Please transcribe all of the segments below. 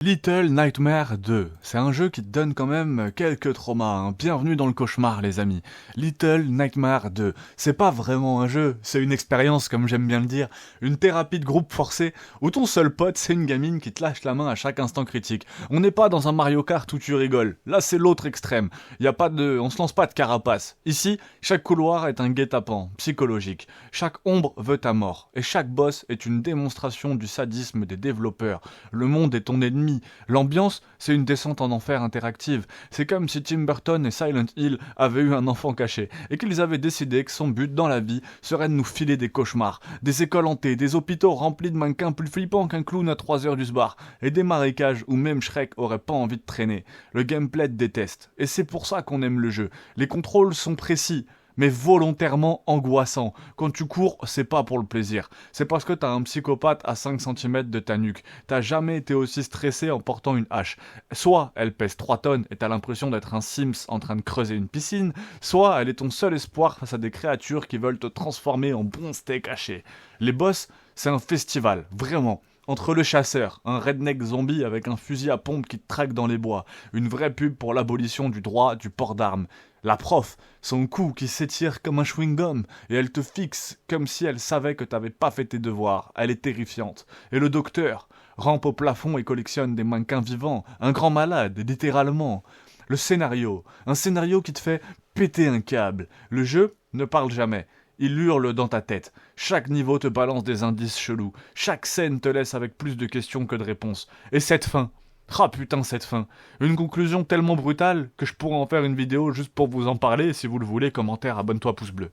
Little Nightmare 2, c'est un jeu qui te donne quand même quelques traumas, hein. Bienvenue dans le cauchemar les amis. Little Nightmare 2, c'est pas vraiment un jeu, c'est une expérience comme j'aime bien le dire, une thérapie de groupe forcée où ton seul pote c'est une gamine qui te lâche la main à chaque instant critique. On n'est pas dans un Mario Kart où tu rigoles, là c'est l'autre extrême, on se lance pas de carapace. Ici, chaque couloir est un guet-apens psychologique, chaque ombre veut ta mort, et chaque boss est une démonstration du sadisme des développeurs. Le monde est ton ennemi. L'ambiance, c'est une descente en enfer interactive. C'est comme si Tim Burton et Silent Hill avaient eu un enfant caché et qu'ils avaient décidé que son but dans la vie serait de nous filer des cauchemars, des écoles hantées, des hôpitaux remplis de mannequins plus flippants qu'un clown à 3 heures du sbar et des marécages où même Shrek aurait pas envie de traîner. Le gameplay te déteste et c'est pour ça qu'on aime le jeu. Les contrôles sont précis, mais volontairement angoissant. Quand tu cours, c'est pas pour le plaisir. C'est parce que t'as un psychopathe à 5 cm de ta nuque. T'as jamais été aussi stressé en portant une hache. Soit elle pèse 3 tonnes et t'as l'impression d'être un Sims en train de creuser une piscine, soit elle est ton seul espoir face à des créatures qui veulent te transformer en bon steak haché. Les boss, c'est un festival, vraiment. Entre le chasseur, un redneck zombie avec un fusil à pompe qui te traque dans les bois, une vraie pub pour l'abolition du droit du port d'armes. La prof, son cou qui s'étire comme un chewing-gum, et elle te fixe comme si elle savait que t'avais pas fait tes devoirs. Elle est terrifiante. Et le docteur rampe au plafond et collectionne des mannequins vivants, un grand malade, littéralement. Le scénario, un scénario qui te fait péter un câble. Le jeu ne parle jamais. Il hurle dans ta tête. Chaque niveau te balance des indices chelous. Chaque scène te laisse avec plus de questions que de réponses. Et cette fin. Ah putain cette fin. Une conclusion tellement brutale que je pourrais en faire une vidéo juste pour vous en parler. Si vous le voulez, commentaire, abonne-toi, pouce bleu.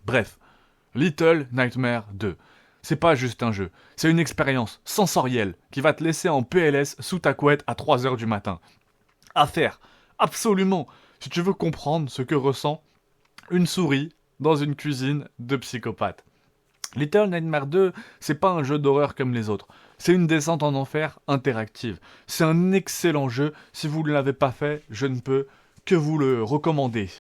Bref. Little Nightmare 2. C'est pas juste un jeu. C'est une expérience sensorielle qui va te laisser en PLS sous ta couette à 3 heures du matin. À faire. Absolument. Si tu veux comprendre ce que ressent une souris dans une cuisine de psychopathe. Little Nightmare 2, c'est pas un jeu d'horreur comme les autres. C'est une descente en enfer interactive. C'est un excellent jeu. Si vous ne l'avez pas fait, je ne peux que vous le recommander.